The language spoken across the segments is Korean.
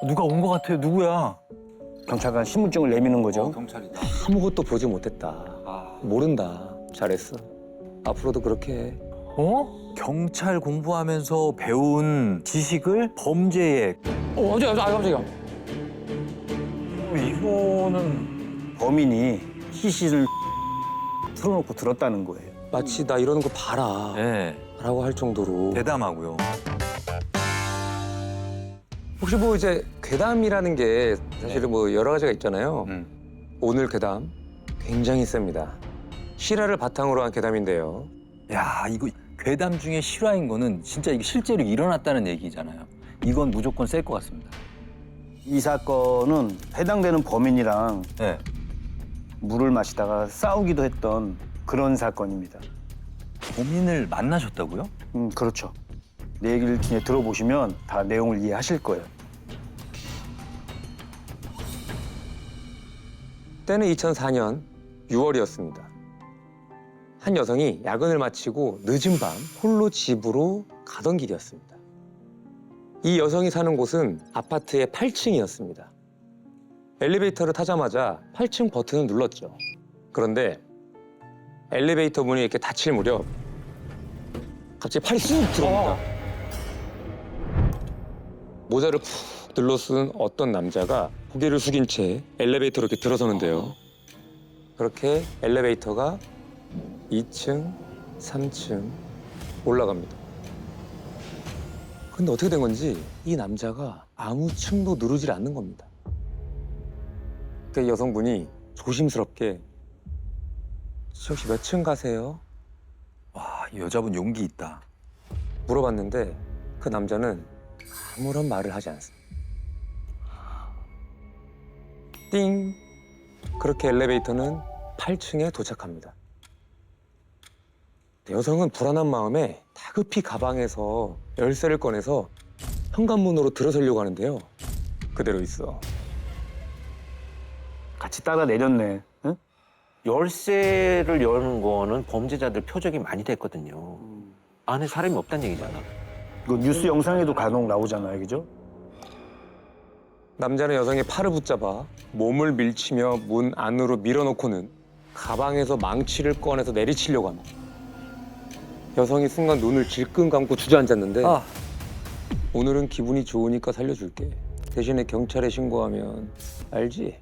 누가 온 것 같아요. 누구야? 경찰관 신분증을 내미는 거죠. 경찰이다. 아무것도 보지 못했다. 아. 모른다. 잘했어. 앞으로도 그렇게 해. 어? 경찰 공부하면서 배운 지식을 범죄에. 깜짝이야. 이거는 범인이 시신을 틀어놓고 들었다는 거예요. 마치 나 이러는 거 봐라. 네, 라고 할 정도로. 대담하고요. 혹시 뭐 이제 괴담이라는 게 사실은 뭐 여러 가지가 있잖아요. 오늘 괴담 굉장히 셉니다. 실화를 바탕으로 한 괴담인데요. 야, 이거 괴담 중에 실화인 거는 진짜 이게 실제로 일어났다는 얘기잖아요. 이건 무조건 셀 것 같습니다. 이 사건은 해당되는 범인이랑 네. 물을 마시다가 싸우기도 했던 그런 사건입니다. 범인을 만나셨다고요? 그렇죠. 내 얘기를 그냥 들어보시면 다 내용을 이해하실 거예요. 때는 2004년 6월이었습니다. 한 여성이 야근을 마치고 늦은 밤 홀로 집으로 가던 길이었습니다. 이 여성이 사는 곳은 아파트의 8층이었습니다. 엘리베이터를 타자마자 8층 버튼을 눌렀죠. 그런데 엘리베이터 문이 이렇게 닫힐 무렵 갑자기 팔이 쑥 들어옵니다. 모자를 푹 눌러 쓴 어떤 남자가 고개를 숙인 채 엘리베이터로 이렇게 들어서는데요. 그렇게 엘리베이터가 2층, 3층 올라갑니다. 근데 어떻게 된 건지 이 남자가 아무 층도 누르질 않는 겁니다. 그 여성분이 조심스럽게 혹시 몇 층 가세요? 와, 이 여자분 용기 있다. 물어봤는데 그 남자는 아무런 말을 하지 않습니다. 띵! 그렇게 엘리베이터는 8층에 도착합니다. 여성은 불안한 마음에 다급히 가방에서 열쇠를 꺼내서 현관문으로 들어서려고 하는데요. 그대로 있어. 같이 따라 내렸네. 응? 열쇠를 여는 거는 범죄자들 표적이 많이 됐거든요. 안에 사람이 없다는 얘기잖아. 이거 뉴스 영상에도 간혹 나오잖아요, 그죠? 남자는 여성의 팔을 붙잡아 몸을 밀치며 문 안으로 밀어넣고는 가방에서 망치를 꺼내서 내리치려고 합니다. 여성이 순간 눈을 질끈 감고 주저앉았는데 아. 오늘은 기분이 좋으니까 살려줄게. 대신에 경찰에 신고하면 알지?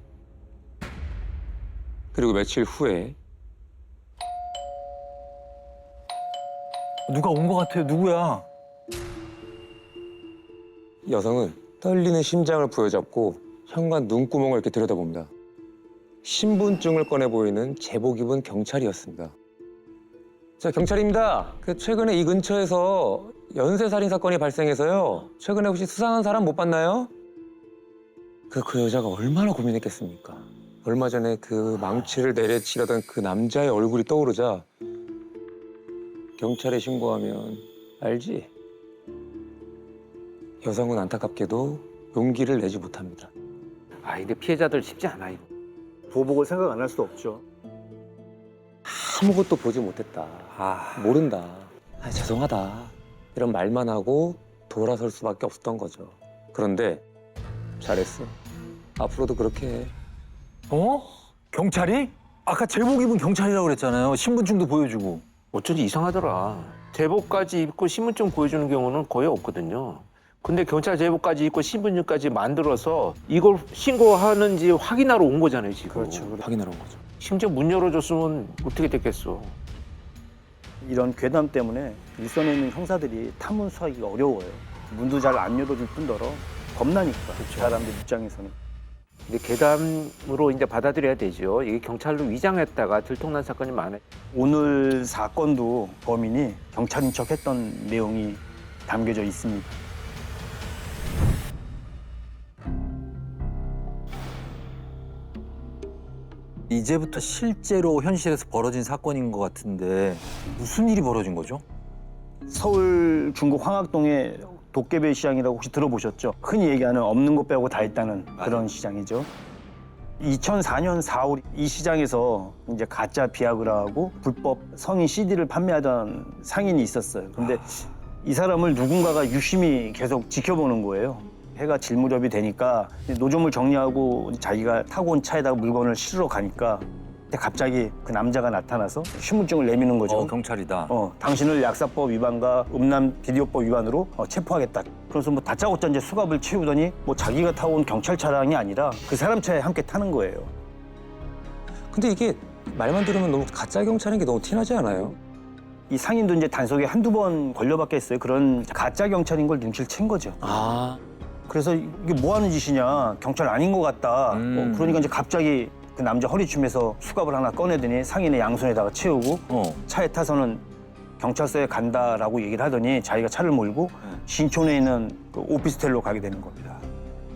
그리고 며칠 후에 누가 온 것 같아요. 누구야? 여성은 떨리는 심장을 부여잡고 현관 눈구멍을 이렇게 들여다봅니다. 신분증을 꺼내 보이는 제복 입은 경찰이었습니다. 자, 경찰입니다. 최근에 이 근처에서 연쇄살인 사건이 발생해서요. 최근에 혹시 수상한 사람 못 봤나요? 그 여자가 얼마나 고민했겠습니까? 얼마 전에 그 망치를 내리치려던 그 남자의 얼굴이 떠오르자 경찰에 신고하면 알지? 여성은 안타깝게도 용기를 내지 못합니다. 아, 근데 피해자들 쉽지 않아, 이거. 보복을 생각 안 할 수 없죠. 아무것도 보지 못했다. 아, 모른다. 죄송하다. 이런 말만 하고 돌아설 수밖에 없었던 거죠. 그런데 잘했어. 앞으로도 그렇게 해. 어? 경찰이? 아까 제복 입은 경찰이라고 그랬잖아요. 신분증도 보여주고. 어쩐지 이상하더라. 제복까지 입고 신분증 보여주는 경우는 거의 없거든요. 근데 경찰 제복까지 입고 신분증까지 만들어서 이걸 신고하는지 확인하러 온 거잖아요, 지금. 그렇죠. 확인하러 온 거죠. 심지어 문 열어줬으면 어떻게 됐겠어. 이런 괴담 때문에 일선에 있는 형사들이 탐문 수하기가 어려워요. 문도 잘 안 열어줄 뿐더러 겁나니까, 사람들 입장에서는. 근데 괴담으로 이제 받아들여야 되죠. 이게 경찰로 위장했다가 들통난 사건이 많아요. 오늘 사건도 범인이 경찰인 척 했던 내용이 담겨져 있습니다. 이제부터 실제로 현실에서 벌어진 사건인 것 같은데 무슨 일이 벌어진 거죠? 서울 중구 황학동의 도깨비 시장이라고 혹시 들어보셨죠? 흔히 얘기하는 없는 것 빼고 다 했다는 그런 시장이죠. 2004년 4월 이 시장에서 이제 가짜 비아그라하고 불법 성인 CD를 판매하던 상인이 있었어요. 근데 이 사람을 누군가가 유심히 계속 지켜보는 거예요. 해가 질 무렵이 되니까 노점을 정리하고 자기가 타고 온 차에다가 물건을 실으러 가니까 갑자기 그 남자가 나타나서 신분증을 내미는 거죠. 경찰이다. 당신을 약사법 위반과 음란 비디오법 위반으로 체포하겠다. 그래서 뭐 다짜고짜 이제 수갑을 채우더니 뭐 자기가 타고 온 경찰 차량이 아니라 그 사람 차에 함께 타는 거예요. 근데 이게 말만 들으면 너무 가짜 경찰인 게 너무 티나지 않아요? 이 상인도 이제 단속에 한두 번 걸려봤겠어요. 그런 가짜 경찰인 걸 눈치를 챈 거죠. 아, 그래서 이게 뭐 하는 짓이냐, 경찰 아닌 것 같다. 그러니까 이제 갑자기 그 남자 허리춤에서 수갑을 하나 꺼내더니 상인의 양손에다가 채우고 차에 타서는 경찰서에 간다라고 얘기를 하더니 자기가 차를 몰고 신촌에 있는 그 오피스텔로 가게 되는 겁니다.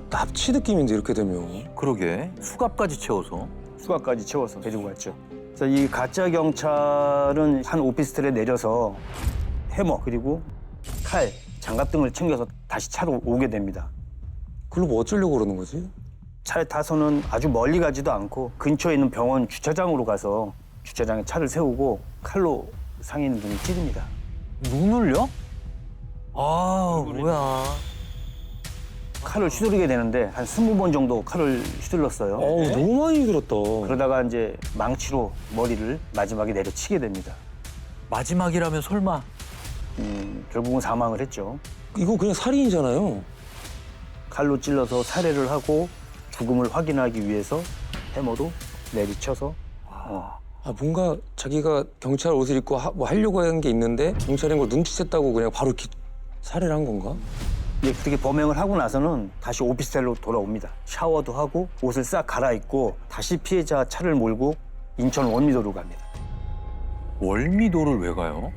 납치 느낌인데 이렇게 되면. 그러게. 수갑까지 채워서. 수갑까지 채워서 데리고 갔죠. 그래서 이 가짜 경찰은 한 오피스텔에 내려서 해머 그리고 칼, 장갑 등을 챙겨서 다시 차로 오게 됩니다. 그걸로 뭐 어쩌려고 그러는 거지? 차에 타서는 아주 멀리 가지도 않고 근처에 있는 병원 주차장으로 가서 주차장에 차를 세우고 칼로 상인 눈을 찌릅니다. 눈을요? 아, 뭐야. 칼을 휘두르게 되는데 한 20번 정도 칼을 휘둘렀어요. 어우, 너무 많이 들었다. 그러다가 이제 망치로 머리를 마지막에 내려치게 됩니다. 마지막이라면 설마. 결국은 사망을 했죠. 이거 그냥 살인이잖아요. 칼로 찔러서 살해를 하고 죽음을 확인하기 위해서 해머로 내리쳐서 아, 뭔가 자기가 경찰 옷을 입고 뭐 하려고 하는 게 있는데 경찰인 걸 눈치챘다고 그냥 바로 이렇게 살해를 한 건가? 예, 그렇게 범행을 하고 나서는 다시 오피스텔로 돌아옵니다. 샤워도 하고 옷을 싹 갈아입고 다시 피해자 차를 몰고 인천 월미도로 갑니다. 월미도를 왜 가요?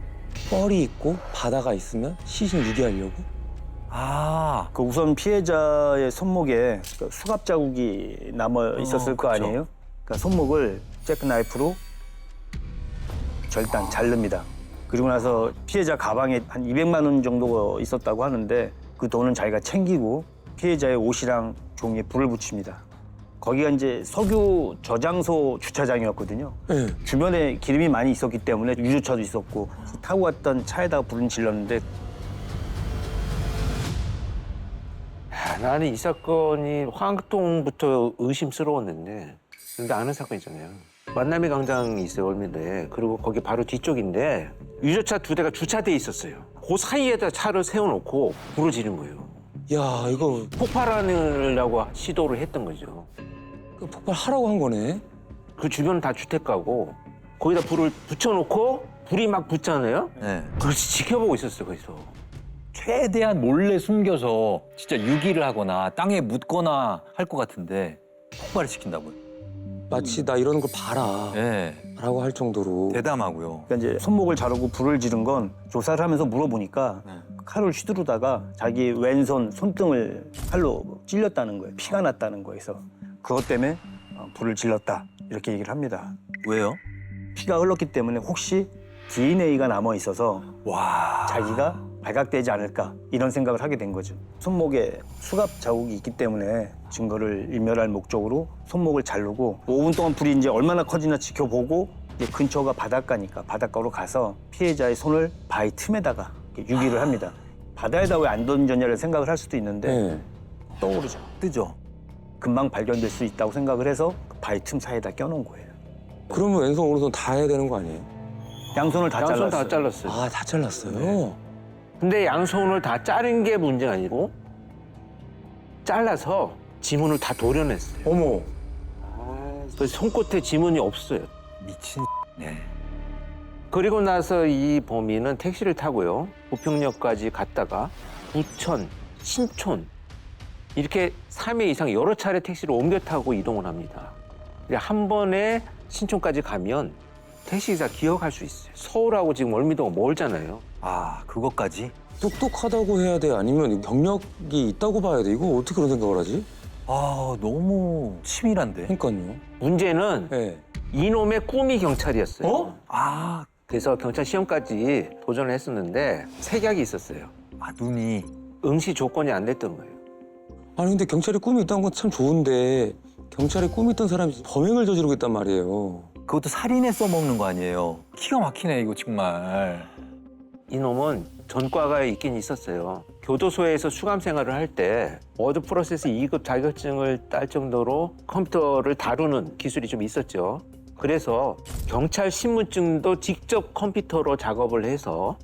뻘이 있고 바다가 있으면 시신 유기하려고? 아, 그 우선 피해자의 손목에 그 수갑 자국이 남아 있었을 거 그쵸. 아니에요? 그러니까 손목을 잭나이프로 절단 자릅니다. 그리고 나서 피해자 가방에 한 200만 원 정도가 있었다고 하는데 그 돈은 자기가 챙기고 피해자의 옷이랑 종이에 불을 붙입니다. 거기가 이제 석유 저장소 주차장이었거든요. 네. 주변에 기름이 많이 있었기 때문에 유조차도 있었고 타고 갔던 차에다가 불은 질렀는데 나는 이 사건이 황학동부터 의심스러웠는데 근데 아는 사건이잖아요. 만남의 광장이 있어요, 월미도에. 그리고 거기 바로 뒤쪽인데 유조차 2대가 주차돼 있었어요. 그 사이에다 차를 세워놓고 불을 지른 거예요. 야, 이거 폭발하려고 시도를 했던 거죠. 폭발하라고 한 거네. 그 주변은 다 주택가고 거기다 불을 붙여놓고 불이 막 붙잖아요. 네. 그렇지 지켜보고 있었어요, 거기서. 최대한 몰래 숨겨서 진짜 유기를 하거나 땅에 묻거나 할 것 같은데 폭발을 시킨다고요? 마치 나 이러는 걸 봐라 네. 라고 할 정도로. 대담하고요. 그러니까 이제 손목을 자르고 불을 지른 건 조사를 하면서 물어보니까 네. 칼을 휘두르다가 자기 왼손 손등을 칼로 찔렸다는 거예요. 피가 났다는 거에서 그것 때문에 불을 질렀다 이렇게 얘기를 합니다. 왜요? 피가 흘렀기 때문에 혹시 DNA가 남아 있어서 와. 자기가 발각되지 않을까 이런 생각을 하게 된 거죠. 손목에 수갑 자국이 있기 때문에 증거를 인멸할 목적으로 손목을 자르고 5분 동안 불이 이제 얼마나 커지나 지켜보고 이제 근처가 바닷가니까 바닷가로 가서 피해자의 손을 바위 틈에다가 이렇게 유기를 합니다. 바다에다 왜 안 던졌냐를 생각을 할 수도 있는데 네. 떠오르죠. 뜨죠? 금방 발견될 수 있다고 생각을 해서 그 바위 틈 사이에다 껴놓은 거예요. 그러면 왼손 오른손 다 해야 되는 거 아니에요? 양손을 다 양손 잘랐어요. 다 잘랐어요. 아, 다 잘랐어요? 네. 근데 양손을 다 자른 게 문제가 아니고 잘라서 지문을 다 도려냈어요. 어머. 그래서 손끝에 지문이 없어요. 미친 네. 그리고 나서 이 범인은 택시를 타고요. 부평역까지 갔다가 부천, 신촌 이렇게 3회 이상 여러 차례 택시를 옮겨 타고 이동을 합니다. 한 번에 신촌까지 가면 택시기사 기억할 수 있어요. 서울하고 지금 월미도가 멀잖아요. 아, 그것까지? 똑똑하다고 해야 돼? 아니면 경력이 있다고 봐야 돼? 이거 어떻게 그런 생각을 하지? 아, 너무 치밀한데? 그러니까요. 문제는 네. 이놈의 꿈이 경찰이었어요. 아, 그래서 경찰 시험까지 도전을 했었는데 색약이 있었어요. 눈이. 응시 조건이 안 됐던 거예요. 아니 근데 경찰이 꿈이 있다는 건 참 좋은데 경찰에 꿈이 있던 사람이 범행을 저지르고 있단 말이에요. 그것도 살인에 써먹는 거 아니에요? 기가 막히네, 이거 정말. 이놈은 전과가 있긴 있었어요. 교도소에서 수감 생활을 할 때 워드 프로세스 2급 자격증을 딸 정도로 컴퓨터를 다루는 기술이 좀 있었죠. 그래서 경찰 신분증도 직접 컴퓨터로 작업을 해서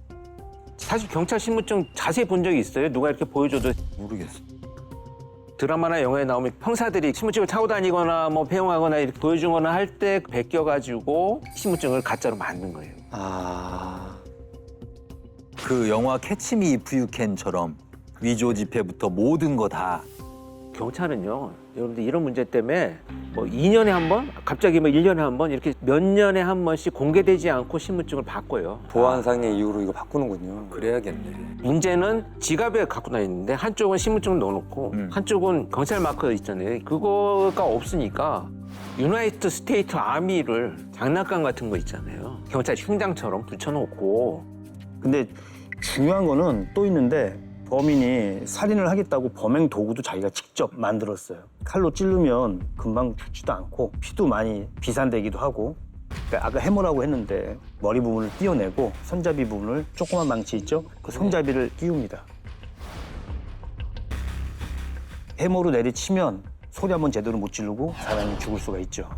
사실 경찰 신분증 자세히 본 적이 있어요? 누가 이렇게 보여줘도 모르겠어. 드라마나 영화에 나오면 형사들이 신분증을 타고 다니거나 뭐 배웅하거나 이렇게 보여주거나 할 때 베껴가지고 신분증을 가짜로 만든 거예요. 아, 그 영화 캐치미 이프 유 캔처럼 위조 지폐부터 모든 거 다. 경찰은요, 여러분들 이런 문제 때문에 뭐 2년에 한 번, 갑자기 뭐 1년에 한 번 이렇게 몇 년에 한 번씩 공개되지 않고 신분증을 바꿔요. 보안상의 이유로 이거 바꾸는군요. 그래야겠네. 문제는 지갑에 갖고 다니는데 한쪽은 신분증을 넣어놓고 한쪽은 경찰 마크 있잖아요. 그거가 없으니까 유나이티드 스테이트 아미를 장난감 같은 거 있잖아요. 경찰 흉장처럼 붙여놓고. 근데 중요한 거는 또 있는데 범인이 살인을 하겠다고 범행 도구도 자기가 직접 만들었어요. 칼로 찌르면 금방 죽지도 않고 피도 많이 비산되기도 하고, 그러니까 아까 해머라고 했는데 머리 부분을 띄어내고 손잡이 부분을 조그만 망치 있죠? 그 손잡이를 끼웁니다. 해머로 내리치면 소리 한번 제대로 못 지르고 사람이 죽을 수가 있죠.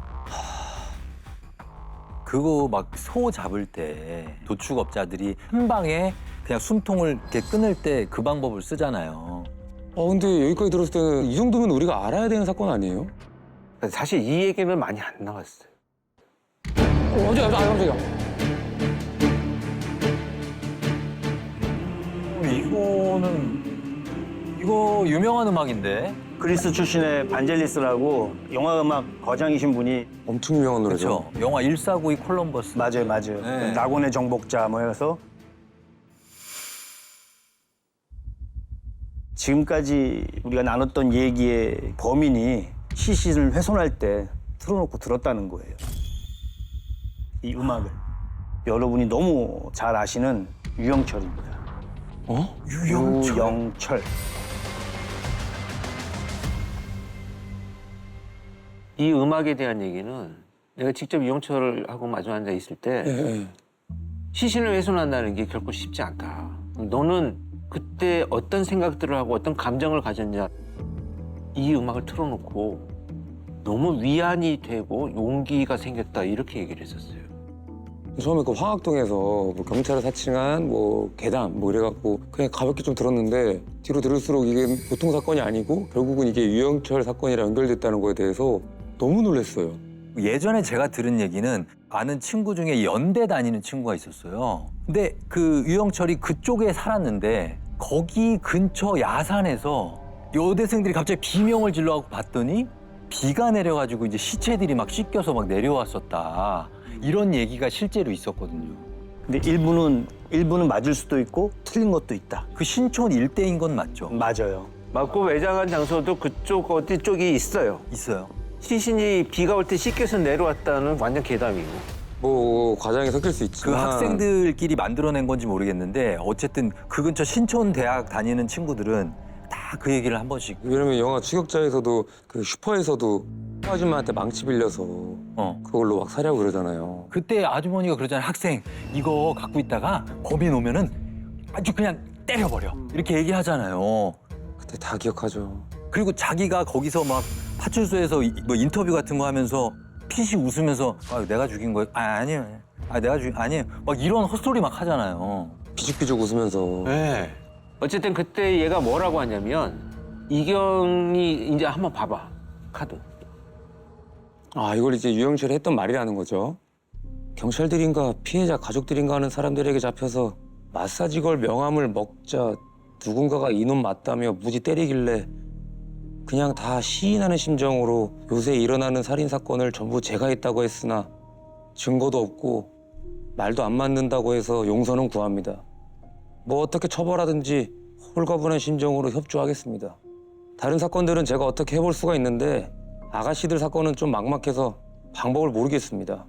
그거 막 소 잡을 때 도축업자들이 한 방에 그냥 숨통을 이렇게 끊을 때 그 방법을 쓰잖아요. 근데 여기까지 들었을 때는 이 정도면 우리가 알아야 되는 사건 아니에요? 사실 이 얘기는 많이 안 나왔어요. 깜짝이야. 이거 유명한 음악인데. 그리스 출신의 반젤리스라고 영화 음악 거장이신 분이 엄청 유명한 노래죠. 그렇죠. 영화 1492 콜럼버스. 맞아요. 네. 낙원의 정복자 뭐 해서 지금까지 우리가 나눴던 얘기의 범인이 시신을 훼손할 때 틀어놓고 들었다는 거예요. 이 음악을. 여러분이 너무 잘 아시는 유영철입니다. 유영철. 이 음악에 대한 얘기는 내가 직접 이용철하고 마주 앉아 있을 때 예. 시신을 훼손한다는 게 결코 쉽지 않다. 너는 그때 어떤 생각들을 하고 어떤 감정을 가졌냐. 이 음악을 틀어놓고 너무 위안이 되고 용기가 생겼다 이렇게 얘기를 했었어요. 처음에 그 황학동에서 뭐 경찰을 사칭한 뭐 괴담 뭐 이래갖고 그냥 가볍게 좀 들었는데 뒤로 들을수록 이게 보통 사건이 아니고 결국은 이게 유영철 사건이랑 연결됐다는 거에 대해서 너무 놀랐어요. 예전에 제가 들은 얘기는 아는 친구 중에 연대 다니는 친구가 있었어요. 근데 그 유영철이 그쪽에 살았는데 거기 근처 야산에서 여대생들이 갑자기 비명을 질러갖고 봤더니 비가 내려가지고 이제 시체들이 막 씻겨서 막 내려왔었다. 이런 얘기가 실제로 있었거든요. 근데 일부는 맞을 수도 있고 틀린 것도 있다. 그 신촌 일대인 건 맞죠? 맞아요. 맞고 매장한 장소도 그쪽 어디 쪽이 있어요. 있어요. 시신이 비가 올 때 씻겨서 내려왔다는 완전 괴담이고. 뭐 과장이 섞일 수 그 있지만 학생들끼리 만들어낸 건지 모르겠는데 어쨌든 그 근처 신촌 대학 다니는 친구들은 다 그 얘기를 한 번씩. 왜냐면 영화 추격자에서도 그 슈퍼에서도 아줌마한테 망치 빌려서 그걸로 막 사려고 그러잖아요. 그때 아주머니가 그러잖아요. 학생 이거 갖고 있다가 범인 오면은 아주 그냥 때려버려. 이렇게 얘기하잖아요. 그때 다 기억하죠. 그리고 자기가 거기서 막 파출소에서 뭐 인터뷰 같은 거 하면서 피식 웃으면서 내가 죽인 거예요? 아니에요. 아니에요. 막 이런 헛소리 막 하잖아요. 비죽비죽 웃으면서 네. 어쨌든 그때 얘가 뭐라고 하냐면 이경이 이제 한번 봐봐. 카드. 이걸 이제 유영철이 했던 말이라는 거죠. 경찰들인가 피해자 가족들인가 하는 사람들에게 잡혀서 마사지 걸 명함을 먹자 누군가가 이놈 맞다며 무지 때리길래 그냥 다 시인하는 심정으로 요새 일어나는 살인사건을 전부 제가 했다고 했으나 증거도 없고 말도 안 맞는다고 해서 용서는 구합니다. 뭐 어떻게 처벌하든지 홀가분한 심정으로 협조하겠습니다. 다른 사건들은 제가 어떻게 해볼 수가 있는데 아가씨들 사건은 좀 막막해서 방법을 모르겠습니다.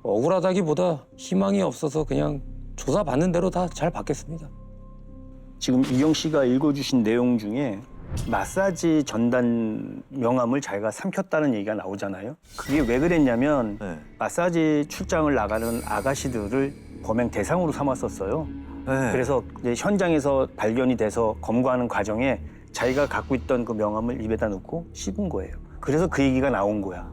억울하다기보다 희망이 없어서 그냥 조사받는 대로 다 잘 받겠습니다. 지금 이경 씨가 읽어주신 내용 중에 마사지 전단 명함을 자기가 삼켰다는 얘기가 나오잖아요. 그게 왜 그랬냐면 네. 마사지 출장을 나가는 아가씨들을 범행 대상으로 삼았었어요. 네. 그래서 이제 현장에서 발견이 돼서 검거하는 과정에 자기가 갖고 있던 그 명함을 입에다 넣고 씹은 거예요. 그래서 그 얘기가 나온 거야.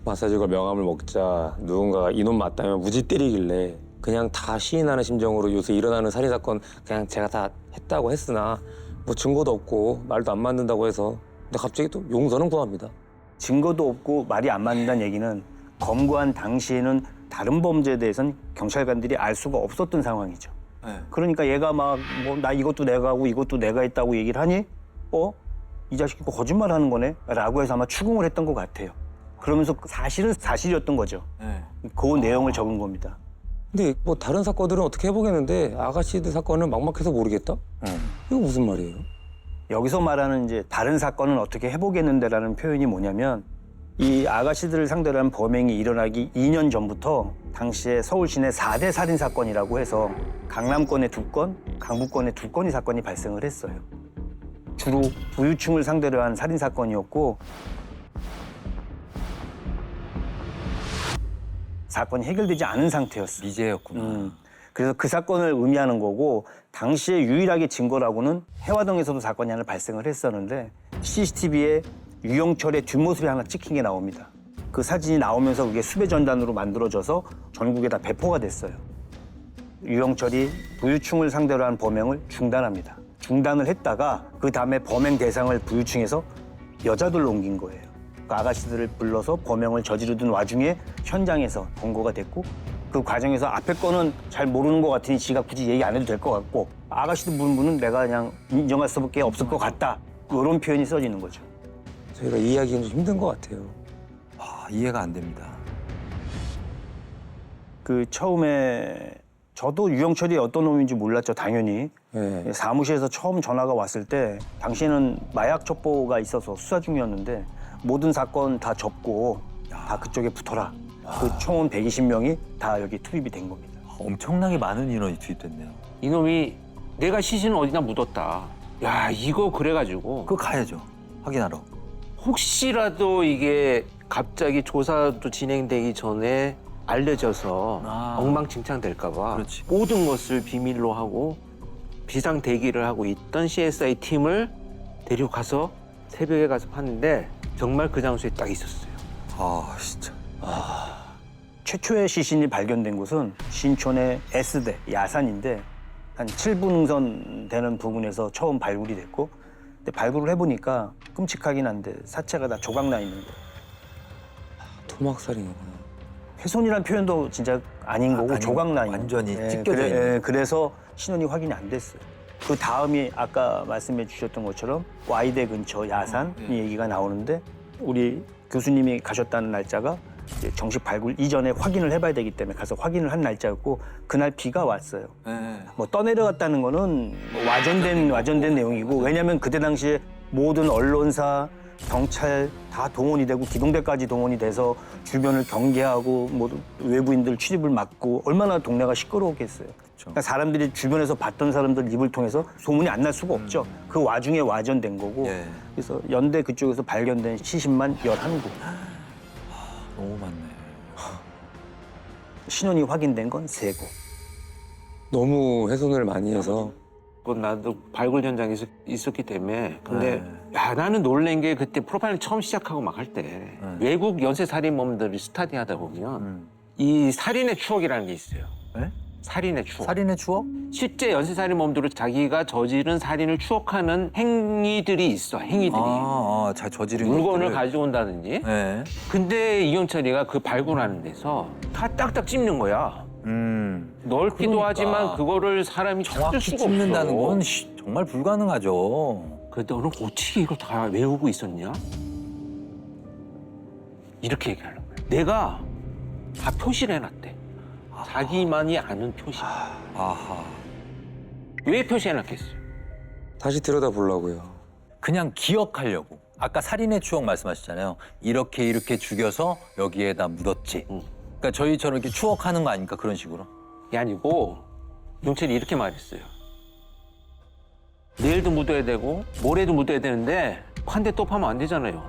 마사지걸 명함을 먹자 누군가가 이놈 맞다며 무지 때리길래 그냥 다 시인하는 심정으로 요새 일어나는 살인 사건 그냥 제가 다 했다고 했으나 뭐 증거도 없고 말도 안 맞는다고 해서 근데 갑자기 또 용서는 구합니다. 증거도 없고 말이 안 맞는다는 얘기는 검거한 당시에는 다른 범죄에 대해서는 경찰관들이 알 수가 없었던 상황이죠. 네. 그러니까 얘가 막 뭐 나 이것도 내가 하고 이것도 내가 했다고 얘기를 하니 이 자식이 또 거짓말하는 거네 라고 해서 아마 추궁을 했던 것 같아요. 그러면서 사실은 사실이었던 거죠. 네. 그 내용을 적은 겁니다. 근데 뭐 다른 사건들은 어떻게 해보겠는데 아가씨들 사건은 막막해서 모르겠다? 이거 무슨 말이에요? 여기서 말하는 이제 다른 사건은 어떻게 해보겠는데라는 표현이 뭐냐면 이 아가씨들을 상대로 한 범행이 일어나기 2년 전부터 당시에 서울 시내 4대 살인 사건이라고 해서 강남권에 2건, 강북권에 2건의 사건이 발생을 했어요. 주로 부유층을 상대로 한 살인 사건이었고 사건이 해결되지 않은 상태였어요. 미제였구나. 그래서 그 사건을 의미하는 거고 당시에 유일하게 증거라고는 해화동에서도 사건이 하나 발생을 했었는데 CCTV에 유영철의 뒷모습이 하나 찍힌 게 나옵니다. 그 사진이 나오면서 그게 수배 전단으로 만들어져서 전국에 다 배포가 됐어요. 유영철이 부유층을 상대로 한 범행을 중단합니다. 중단을 했다가 그 다음에 범행 대상을 부유층에서 여자들로 옮긴 거예요. 그 아가씨들을 불러서 범행을 저지르던 와중에 현장에서 검거가 됐고 그 과정에서 앞에 거는 잘 모르는 것 같으니 지가 굳이 얘기 안 해도 될 것 같고 아가씨들 부른 분은 내가 그냥 인정할 수밖에 없을 것 같다. 이런 표현이 써지는 거죠. 저희가 이해하기는 좀 힘든 것 같아요. 이해가 안 됩니다. 그 처음에 저도 유영철이 어떤 놈인지 몰랐죠, 당연히. 네. 사무실에서 처음 전화가 왔을 때 당시에는 마약 첩보가 있어서 수사 중이었는데 모든 사건 다 접고 다 그쪽에 붙어라. 그 총은 120명이 다 여기 투입이 된 겁니다. 엄청나게 많은 인원이 투입됐네요. 이놈이 내가 시신을 어디다 묻었다. 야, 이거 그래가지고 그거 가야죠. 확인하러. 혹시라도 이게 갑자기 조사도 진행되기 전에 알려져서 엉망진창 될까 봐 그렇지. 모든 것을 비밀로 하고 비상 대기를 하고 있던 CSI 팀을 데려가서 새벽에 가서 봤는데 정말 그 장소에 딱 있었어요. 진짜. 최초의 시신이 발견된 곳은 신촌의 S대 야산인데 한 7분 능선 되는 부근에서 처음 발굴이 됐고 근데 발굴을 해보니까 끔찍하긴 한데 사체가 다 조각나 있는 거예요. 토막살인이구나. 훼손이란 표현도 진짜 아닌 거고 아닌 조각나 있는 완전히 거예요. 찢겨져 있는. 그래서 신원이 확인이 안 됐어요. 그 다음이 아까 말씀해 주셨던 것처럼 Y대 근처 야산 이 얘기가 나오는데 우리 교수님이 가셨다는 날짜가 이제 정식 발굴 이전에 확인을 해봐야 되기 때문에 가서 확인을 한 날짜였고 그날 비가 왔어요. 네. 뭐 떠내려갔다는 거는 뭐 와전된 내용이고 왜냐하면 그때 당시에 모든 언론사, 경찰 다 동원이 되고 기동대까지 동원이 돼서 주변을 경계하고 뭐 외부인들 출입을 막고 얼마나 동네가 시끄러웠겠어요. 그러니까 사람들이 주변에서 봤던 사람들 입을 통해서 소문이 안 날 수가 없죠. 그 와중에 와전된 거고 예. 그래서 연대 그쪽에서 발견된 시신만 11구. 너무 많네. 신원이 확인된 건 3구. 너무 훼손을 많이 해서 그건 나도 발굴 현장에 있었기 때문에 근데 네. 야 나는 놀란 게 그때 프로파일링 처음 시작하고 막 할 때 외국 연쇄 살인범들을 스타디하다 보면 이 살인의 추억이라는 게 있어요. 네? 살인의 추억. 살인의 추억? 실제 연쇄 살인범들은 자기가 저지른 살인을 추억하는 행위들이 있어. 행위들이. 잘 저지른 물건을 것들을. 가져온다든지. 네. 근데 이영철이가 그 발굴하는 데서 다 딱딱 찝는 거야. 넓기도 그러니까. 하지만 그거를 사람이 찾을 정확히 수가 찝는다는 없어. 건 정말 불가능하죠. 근데 너는 어떻게 이걸 다 외우고 있었냐? 이렇게 얘기하는 거야. 내가 다 표시를 해놨대. 자기만이 아는 표시. 아하. 왜 표시해놨겠어요? 다시 들여다보려고요. 그냥 기억하려고. 아까 살인의 추억 말씀하셨잖아요. 이렇게 죽여서 여기에다 묻었지. 그러니까 저희처럼 이렇게 추억하는 거 아닙니까? 그런 식으로. 이게 아니고 용철이 이렇게 말했어요. 내일도 묻어야 되고 모레도 묻어야 되는데 한 대 또 파면 안 되잖아요.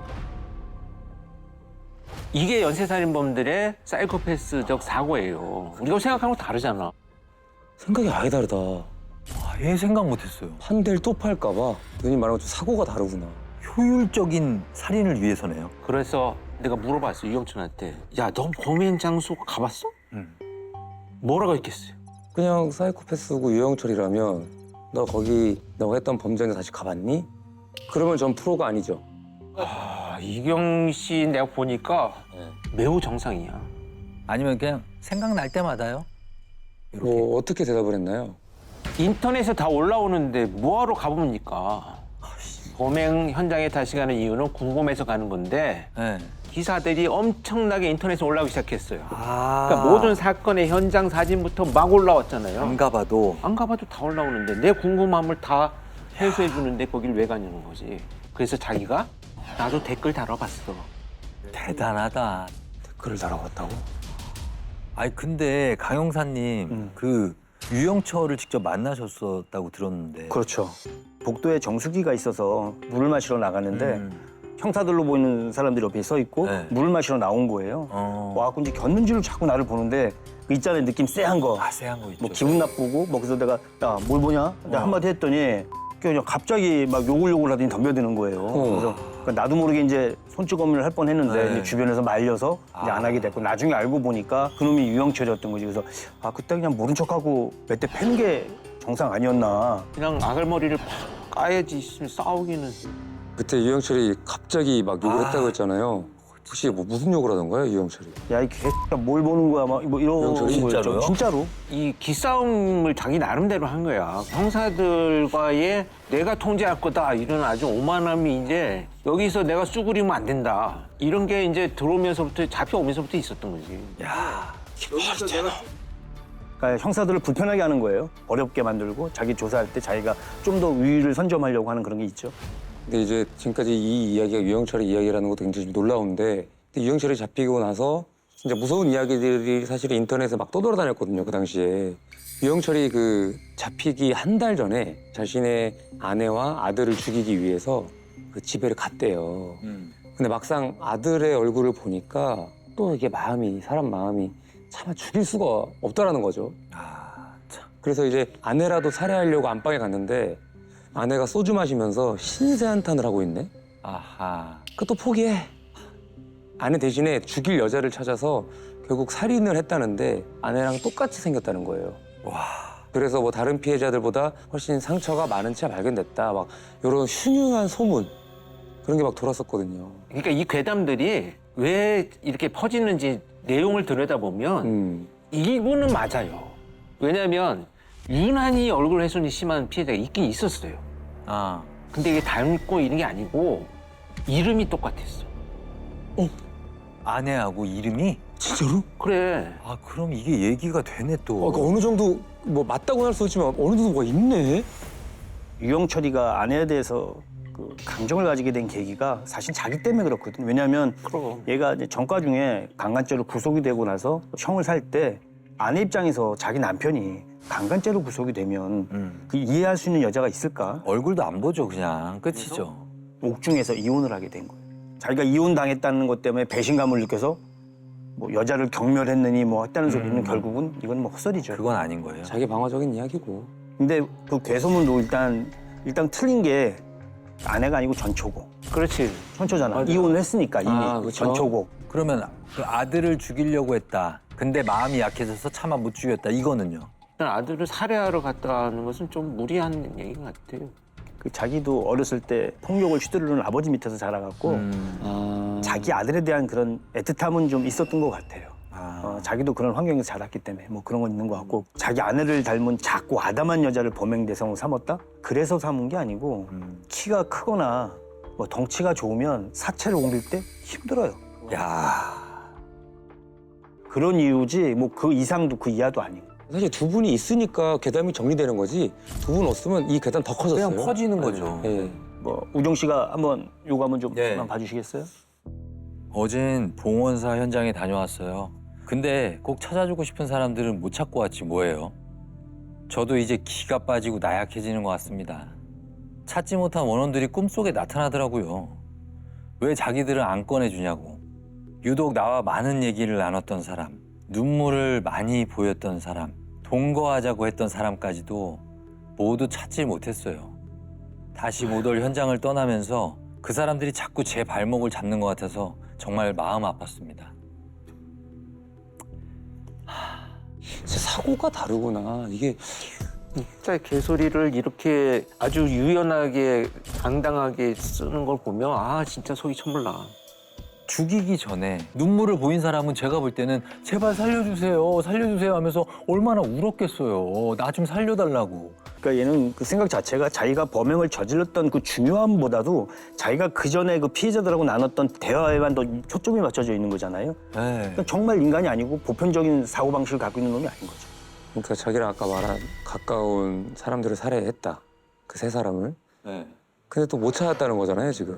이게 연쇄살인범들의 사이코패스적 사고예요. 우리가 생각하는 거 다르잖아. 생각이 아예 다르다. 아예 생각 못했어요. 한 대를 또 팔까 봐. 누님 말한 것처럼 사고가 다르구나. 효율적인 살인을 위해서네요. 그래서 내가 물어봤어 유영춘한테. 야, 너 범행 장소 가봤어? 뭐라고 했겠어요? 그냥 사이코패스고 유영철이라면 너 거기 너가 했던 범죄에 다시 가봤니? 그러면 전 프로가 아니죠. 아, 이경 씨 내가 보니까 매우 정상이야. 아니면 그냥 생각날 때마다요. 이렇게. 뭐 어떻게 대답을 했나요? 인터넷에 다 올라오는데 뭐하러 가봅니까? 범행 현장에 다시 가는 이유는 궁금해서 가는 건데 네. 기사들이 엄청나게 인터넷에 올라오기 시작했어요. 아. 그러니까 모든 사건의 현장 사진부터 막 올라왔잖아요. 안 가봐도 안 가봐도 다 올라오는데 내 궁금함을 다 해소해 주는데 거길 왜 가냐는 거지. 그래서 자기가 나도 댓글 달아봤어. 대단하다. 댓글을 달아봤다고? 아니 근데 강영사님 그 유영철을 직접 만나셨었다고 들었는데. 그렇죠. 복도에 정수기가 있어서 물을 마시러 나갔는데 형사들로 보이는 사람들이 옆에 서 있고 네. 물을 마시러 나온 거예요. 와갖고 이제 겼는지를 자꾸 나를 보는데 그 있잖아요, 느낌 쎄한 거. 자세한 거 있죠. 뭐 기분 나쁘고 뭐 그래서 내가 야 뭘 보냐? 내가 한마디 했더니 그냥 갑자기 막 욕을 하더니 덤벼드는 거예요. 그래서 그러니까 나도 모르게 이제 손찌검을 할 뻔했는데 네. 이제 주변에서 말려서 이제 안 하게 됐고 나중에 알고 보니까 그놈이 유영철이었던 거지. 그래서 아 그때 그냥 모른 척하고 몇 대 패는 게 정상 아니었나. 그냥 아글머리를 팍 까야지 있으면 싸우기는. 그때 유영철이 갑자기 막 욕을 했다고 했잖아요. 혹시 뭐 무슨 욕을 하던 거야, 유영철이? 야 이 개X야 뭘 보는 거야 막 뭐 이런 유영철이 거였죠. 진짜로요? 진짜로. 이 기싸움을 자기 나름대로 한 거야. 형사들과의 내가 통제할 거다 이런 아주 오만함이 이제 여기서 내가 쑥그리면 안 된다. 이런 게 이제 들어오면서부터 잡혀오면서부터 있었던 거지. 야. 그러니까 형사들을 불편하게 하는 거예요. 어렵게 만들고 자기 조사할 때 자기가 좀 더 우위를 선점하려고 하는 그런 게 있죠. 근데 이제 지금까지 이 이야기가 유영철의 이야기라는 것도 굉장히 좀 놀라운데 근데 유영철이 잡히고 나서 진짜 무서운 이야기들이 사실 인터넷에 막 떠돌아다녔거든요, 그 당시에. 유영철이 그 잡히기 한 달 전에 자신의 아내와 아들을 죽이기 위해서 그 집에를 갔대요. 근데 막상 아들의 얼굴을 보니까 또 이게 사람 마음이 차마 죽일 수가 없다라는 거죠. 아, 참. 그래서 이제 아내라도 살해하려고 안방에 갔는데 아내가 소주 마시면서 신세 한탄을 하고 있네. 아하. 그것도 포기해. 아내 대신에 죽일 여자를 찾아서 결국 살인을 했다는데 아내랑 똑같이 생겼다는 거예요. 와. 그래서 뭐 다른 피해자들보다 훨씬 상처가 많은 채 발견됐다. 막 이런 흉흉한 소문 그런 게 막 돌았었거든요. 그러니까 이 괴담들이 왜 이렇게 퍼지는지 내용을 들여다보면 일부는 맞아요. 왜냐하면 유난히 얼굴 훼손이 심한 피해자가 있긴 있었어요. 아. 근데 이게 닮고 이런 게 아니고 이름이 똑같았어. 아내하고 이름이? 진짜로? 그래. 아 그럼 이게 얘기가 되네 또. 그러니까 어느 정도 뭐 맞다고는 할 수 없지만 어느 정도 뭐가 있네. 유영철이가 아내에 대해서 그 감정을 가지게 된 계기가 사실 자기 때문에 그렇거든. 왜냐하면 그럼. 얘가 이제 전과 중에 강간죄로 구속이 되고 나서 형을 살 때 아내 입장에서 자기 남편이 강간죄로 구속이 되면 그 이해할 수 있는 여자가 있을까? 얼굴도 안 보죠 그냥. 끝이죠. 옥중에서 이혼을 하게 된 거예요. 자기가 이혼 당했다는 것 때문에 배신감을 느껴서 뭐 여자를 경멸했느니 뭐 했다는 소리는 결국은 이건 뭐 헛소리죠. 그건 아닌 거예요. 자기 방어적인 이야기고. 근데 그 괴소문도 일단 틀린 게 아내가 아니고 전초고. 그렇지. 전초잖아. 맞아요. 이혼을 했으니까 이미 아, 그쵸. 전초고. 그러면 그 아들을 죽이려고 했다. 근데 마음이 약해져서 차마 못 죽였다. 이거는요. 일단 아들을 살해하러 갔다는 것은 좀 무리한 얘기 같아요. 그 자기도 어렸을 때 폭력을 휘두르는 아버지 밑에서 자라갖고 자기 아들에 대한 그런 애틋함은 좀 있었던 것 같아요. 자기도 그런 환경에서 자랐기 때문에 뭐 그런 건 있는 것 같고 자기 아내를 닮은 작고 아담한 여자를 범행 대상으로 삼았다? 그래서 삼은 게 아니고 키가 크거나 뭐 덩치가 좋으면 사체를 옮길 때 힘들어요. 야. 그런 이유지 뭐 그 이상도 그 이하도 아니고. 사실 두 분이 있으니까 괴담이 정리되는 거지. 두 분 없으면 이 괴담 더 커졌어요. 그냥 퍼지는 거죠. 예. 뭐 우정 씨가 한번 요거 한번 좀 네. 한번 봐주시겠어요? 어젠 봉원사 현장에 다녀왔어요. 근데 꼭 찾아주고 싶은 사람들은 못 찾고 왔지 뭐예요. 저도 이제 기가 빠지고 나약해지는 것 같습니다. 찾지 못한 원혼들이 꿈속에 나타나더라고요. 왜 자기들은 안 꺼내주냐고. 유독 나와 많은 얘기를 나눴던 사람, 눈물을 많이 보였던 사람, 동거하자고 했던 사람까지도 모두 찾지 못했어요. 다시 못 올 현장을 떠나면서 그 사람들이 자꾸 제 발목을 잡는 것 같아서 정말 마음 아팠습니다. 진짜 사고가 다르구나. 이게 진짜 개소리를 이렇게 아주 유연하게 당당하게 쓰는 걸 보면 아 진짜 속이 천불나. 죽이기 전에 눈물을 보인 사람은 제가 볼 때는 제발 살려주세요, 살려주세요 하면서 얼마나 울었겠어요. 나 좀 살려달라고. 그러니까 얘는 그 생각 자체가 자기가 범행을 저질렀던 그 중요함보다도 자기가 그 전에 그 피해자들하고 나눴던 대화에만 더 초점이 맞춰져 있는 거잖아요. 네. 그러니까 정말 인간이 아니고 보편적인 사고 방식을 갖고 있는 놈이 아닌 거죠. 그러니까 자기랑 아까 말한 가까운 사람들을 살해했다. 그 세 사람을. 네. 근데 또 못 찾았다는 거잖아요, 지금.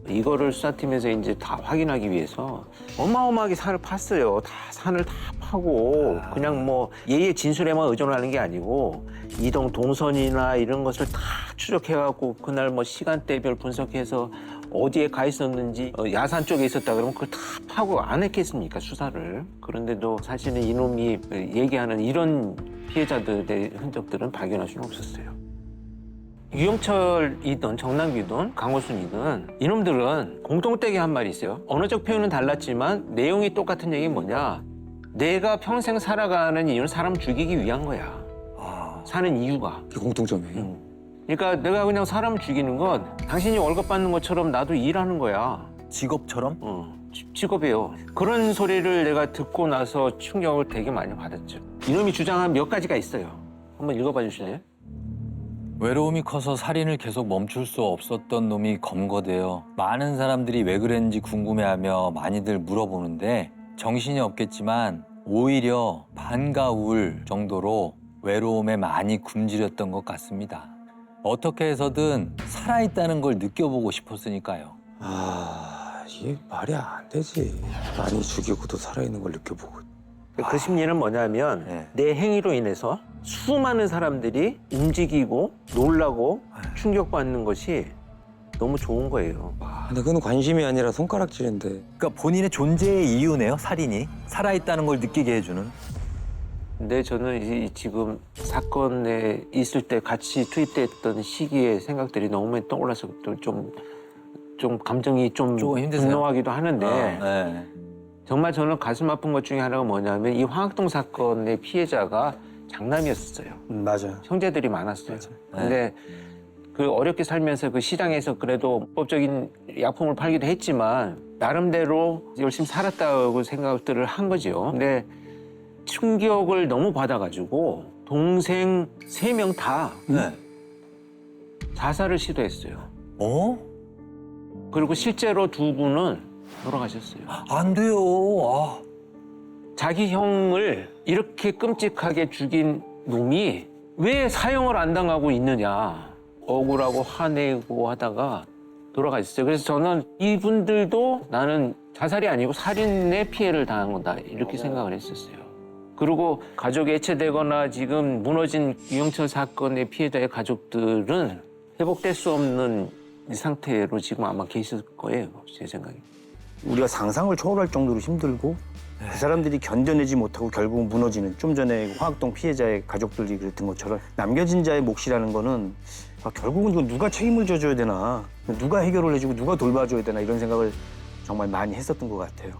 이거를 수사팀에서 이제 다 확인하기 위해서 어마어마하게 산을 팠어요. 다 산을 다 파고 그냥 뭐 얘의 진술에만 의존하는 게 아니고 이동 동선이나 이런 것을 다 추적해갖고 그날 뭐 시간대별 분석해서 어디에 가 있었는지 야산 쪽에 있었다 그러면 그걸 다 파고 안 했겠습니까 수사를. 그런데도 사실은 이놈이 얘기하는 이런 피해자들의 흔적들은 발견할 수는 없었어요. 유영철이든 정남규든 강호순이든 이놈들은 공통되게 한 말이 있어요. 언어적 표현은 달랐지만 내용이 똑같은 얘기는 뭐냐. 내가 평생 살아가는 이유는 사람 죽이기 위한 거야. 사는 이유가. 그게 공통점이에요. 그러니까 내가 그냥 사람 죽이는 건 당신이 월급 받는 것처럼 나도 일하는 거야. 직업처럼? 직업이에요. 그런 소리를 내가 듣고 나서 충격을 되게 많이 받았죠. 이놈이 주장한 몇 가지가 있어요. 한번 읽어봐 주실래요? 외로움이 커서 살인을 계속 멈출 수 없었던 놈이 검거되어 많은 사람들이 왜 그랬는지 궁금해하며 많이들 물어보는데 정신이 없겠지만 오히려 반가울 정도로 외로움에 많이 굶주렸던 것 같습니다. 어떻게 해서든 살아있다는 걸 느껴보고 싶었으니까요. 아, 이게 말이 안 되지. 많이 죽이고도 살아있는 걸 느껴보고. 그 심리는 뭐냐면 네. 내 행위로 인해서 수많은 사람들이 움직이고 놀라고 충격받는 것이 너무 좋은 거예요. 근데 그건 관심이 아니라 손가락질인데. 그러니까 본인의 존재의 이유네요, 살인이. 살아있다는 걸 느끼게 해주는. 근데 저는 지금 사건에 있을 때 같이 투입됐던 시기의 생각들이 너무 떠올라서 좀 감정이 좀 조금 힘드세요? 분노하기도 하는데 네. 정말 저는 가슴 아픈 것 중에 하나가 뭐냐면 이 황학동 사건의 피해자가 장남이었어요. 맞아요. 형제들이 많았어요. 근데 그 어렵게 살면서 그 시장에서 그래도 법적인 약품을 팔기도 했지만 나름대로 열심히 살았다고 생각들을 한 거죠. 근데 충격을 너무 받아가지고 동생 3명 다 네. 자살을 시도했어요. 어? 그리고 실제로 2분은 돌아가셨어요. 안 돼요. 아. 자기 형을 이렇게 끔찍하게 죽인 놈이 왜 사형을 안 당하고 있느냐. 억울하고 화내고 하다가 돌아가셨어요. 그래서 저는 이분들도 나는 자살이 아니고 살인의 피해를 당한 거다. 이렇게 생각을 했었어요. 그리고 가족이 해체되거나 지금 무너진 유영철 사건의 피해자의 가족들은 회복될 수 없는 이 상태로 지금 아마 계실 거예요. 제 생각에. 우리가 상상을 초월할 정도로 힘들고 그 사람들이 견뎌내지 못하고 결국은 무너지는 좀 전에 황학동 피해자의 가족들이 그랬던 것처럼 남겨진 자의 몫이라는 거는 결국은 이거 누가 책임을 져줘야 되나 누가 해결을 해주고 누가 돌봐줘야 되나 이런 생각을 정말 많이 했었던 것 같아요.